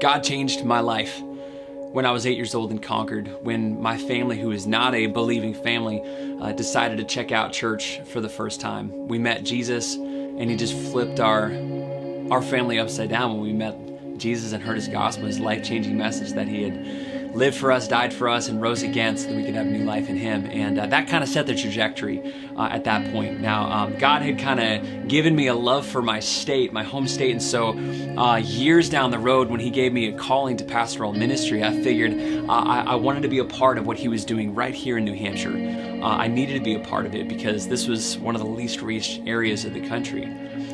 God changed my life when I was 8 years old in Concord, when my family, who is not a believing family, decided to check out church for the first time. We met Jesus, and he just flipped our family upside down when we met Jesus and heard his gospel, his life-changing message that he had lived for us, died for us, and rose again so that we could have new life in him. And that kind of set the trajectory at that point. Now, God had kind of given me a love for my state, my home state, and so years down the road when he gave me a calling to pastoral ministry, I figured I wanted to be a part of what he was doing right here in New Hampshire. I needed to be a part of it because this was one of the least reached areas of the country.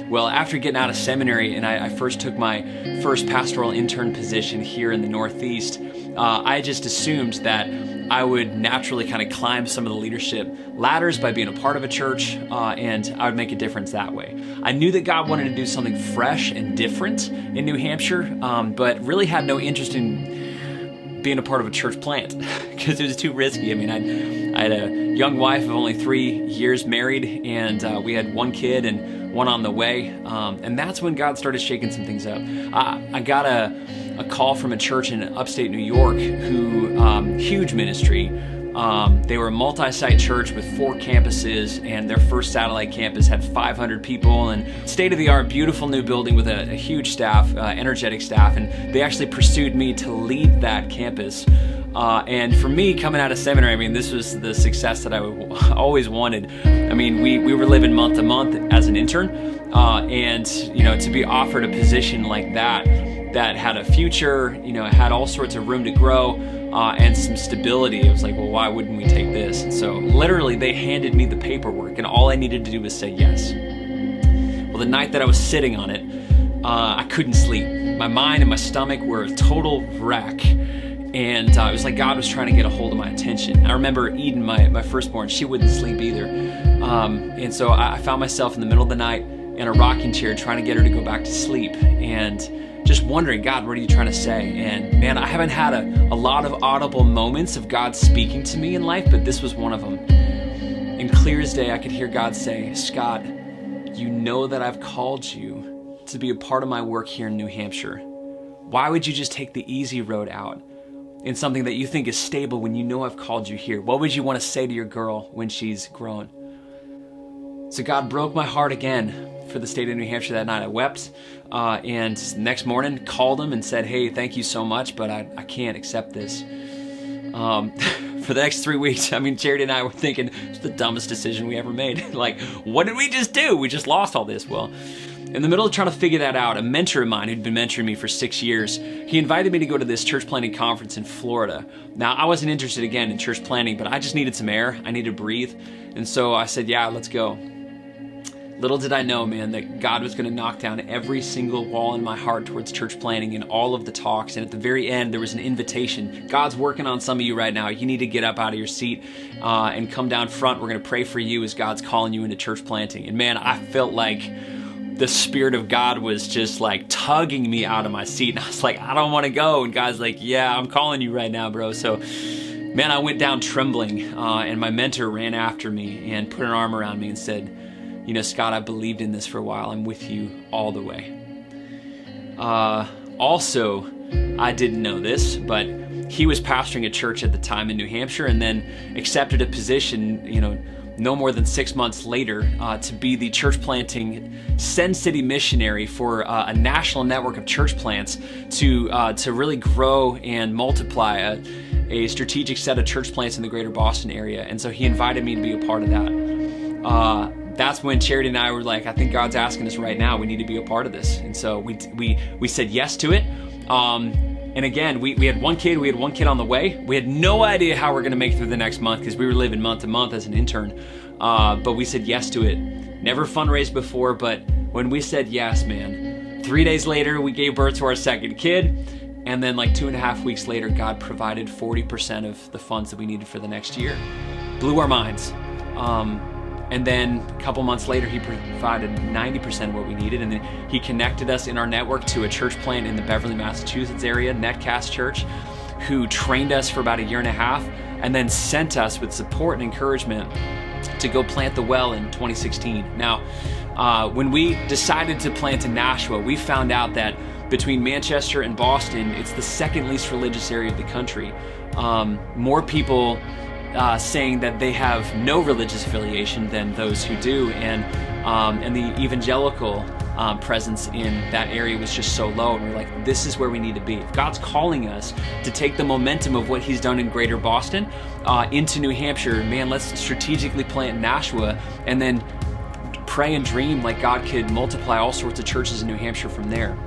Well, after getting out of seminary and I first took my first pastoral intern position here in the Northeast, I just assumed that I would naturally kind of climb some of the leadership ladders by being a part of a church, and I would make a difference that way. I knew that God wanted to do something fresh and different in New Hampshire, but really had no interest in being a part of a church plant because it was too risky. I mean, I had a young wife of only 3 years married, and we had one kid and one on the way, and that's when God started shaking some things up. I got a call from a church in upstate New York who, huge ministry. They were a multi-site church with 4 campuses, and their first satellite campus had 500 people, and state-of-the-art, beautiful new building with a huge staff, energetic staff, and they actually pursued me to lead that campus. And for me, coming out of seminary, I mean, this was the success that I always wanted. I mean, we were living month to month as an intern, and to be offered a position like that had a future, had all sorts of room to grow, and some stability. It was like, well, why wouldn't we take this? And so literally they handed me the paperwork, and all I needed to do was say yes. Well, the night that I was sitting on it, I couldn't sleep. My mind and my stomach were a total wreck. And it was like God was trying to get a hold of my attention. I remember Eden, my firstborn, she wouldn't sleep either. And so I found myself in the middle of the night in a rocking chair trying to get her to go back to sleep. And just wondering, God, what are you trying to say? And man, I haven't had a lot of audible moments of God speaking to me in life, but this was one of them. And clear as day, I could hear God say, Scott, you know that I've called you to be a part of my work here in New Hampshire. Why would you just take the easy road out in something that you think is stable when you know I've called you here? What would you want to say to your girl when she's grown? So God broke my heart again for the state of New Hampshire that night. I wept, and next morning called him and said, hey, thank you so much, but I can't accept this. For the next 3 weeks, I mean, Charity and I were thinking it's the dumbest decision we ever made. Like, what did we just do? We just lost all this. Well, in the middle of trying to figure that out, a mentor of mine who'd been mentoring me for 6 years, he invited me to go to this church planting conference in Florida. Now, I wasn't interested again in church planting, but I just needed some air. I needed to breathe. And so I said, yeah, let's go. Little did I know, man, that God was going to knock down every single wall in my heart towards church planting in all of the talks. And at the very end, there was an invitation. God's working on some of you right now. You need to get up out of your seat and come down front. We're going to pray for you as God's calling you into church planting. And man, I felt like the Spirit of God was just like tugging me out of my seat. And I was like, I don't want to go. And God's like, yeah, I'm calling you right now, bro. So, man, I went down trembling, and my mentor ran after me and put an arm around me and said, Scott, I believed in this for a while. I'm with you all the way. Also, I didn't know this, but he was pastoring a church at the time in New Hampshire and then accepted a position, no more than 6 months later, to be the church planting Send City missionary for a national network of church plants to really grow and multiply a strategic set of church plants in the greater Boston area. And so he invited me to be a part of that. That's when Charity and I were like, I think God's asking us right now, we need to be a part of this. And so we said yes to it. And again, we had one kid on the way. We had no idea how we're going to make it through the next month because we were living month to month as an intern. But we said yes to it. Never fundraised before, but when we said yes, man, 3 days later, we gave birth to our second kid. And then like 2.5 weeks later, God provided 40% of the funds that we needed for the next year. Blew our minds. And then a couple months later, he provided 90% of what we needed. And then he connected us in our network to a church plant in the Beverly, Massachusetts area, Netcast Church, who trained us for about 1.5 years and then sent us with support and encouragement to go plant the well in 2016. Now, when we decided to plant in Nashua, we found out that between Manchester and Boston, it's the second least religious area of the country. More people saying that they have no religious affiliation than those who do, and the evangelical presence in that area was just so low. And we're like, this is where we need to be. If God's calling us to take the momentum of what He's done in Greater Boston into New Hampshire, man, let's strategically plant Nashua, and then pray and dream like God could multiply all sorts of churches in New Hampshire from there.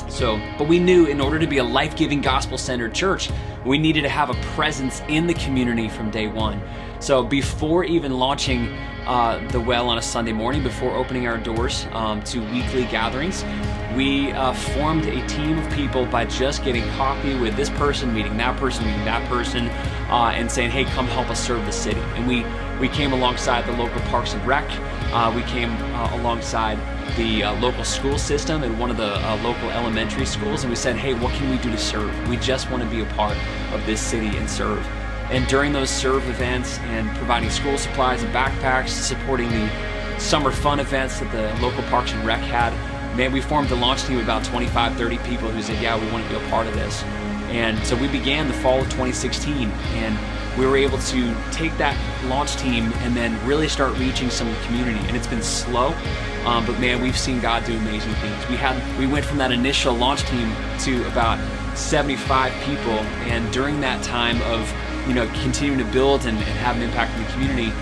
So, but we knew in order to be a life-giving, gospel-centered church, we needed to have a presence in the community from day one. So before even launching the well on a Sunday morning, before opening our doors to weekly gatherings, we formed a team of people by just getting coffee with this person, meeting that person, and saying, hey, come help us serve the city. And we came alongside the local Parks and Rec. We came alongside the local school system and one of the local elementary schools, and we said, hey, what can we do to serve? We just want to be a part of this city and serve. And during those serve events and providing school supplies and backpacks, supporting the summer fun events that the local Parks and Rec had, man, we formed a launch team of about 25, 30 people who said, yeah, we want to be a part of this. And so we began the fall of 2016, and we were able to take that launch team and then really start reaching some of the community. And it's been slow, but man, we've seen God do amazing things. We went from that initial launch team to about 75 people, and during that time of continuing to build and have an impact in the community,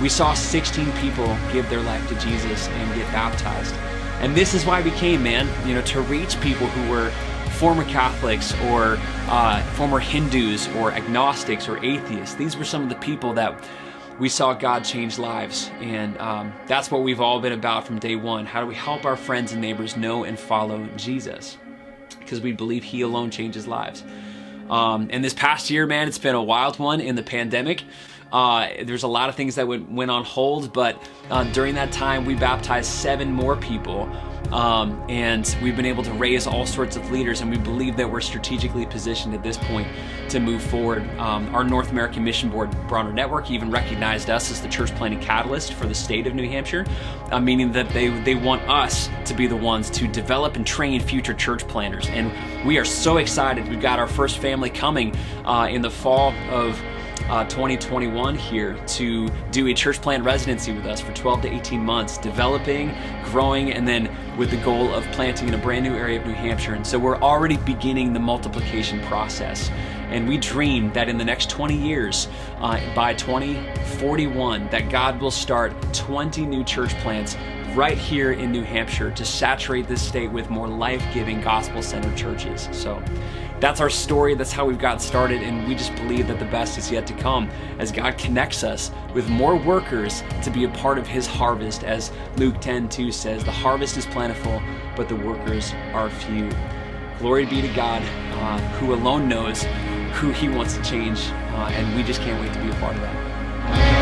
we saw 16 people give their life to Jesus and get baptized. And this is why we came, man, to reach people who were former Catholics or former Hindus or agnostics or atheists. These were some of the people that we saw God change lives. And that's what we've all been about from day one. How do we help our friends and neighbors know and follow Jesus? Because we believe He alone changes lives. And this past year, man, it's been a wild one in the pandemic. There's a lot of things that went on hold, but during that time, we baptized 7 more people. And we've been able to raise all sorts of leaders, and we believe that we're strategically positioned at this point to move forward. Our North American Mission Board Broader Network even recognized us as the church planting catalyst for the state of New Hampshire, meaning that they want us to be the ones to develop and train future church planters. And we are so excited. We've got our first family coming in the fall of 2021 here to do a church plant residency with us for 12 to 18 months, developing, growing, and then with the goal of planting in a brand new area of New Hampshire. And so we're already beginning the multiplication process. And we dream that in the next 20 years, by 2041, that God will start 20 new church plants right here in New Hampshire to saturate this state with more life-giving, gospel-centered churches. So that's our story. That's how we've got started, and we just believe that the best is yet to come as God connects us with more workers to be a part of His harvest. As Luke 10:2 says, the harvest is plentiful, but the workers are few. Glory be to God, who alone knows who He wants to change, and we just can't wait to be a part of that.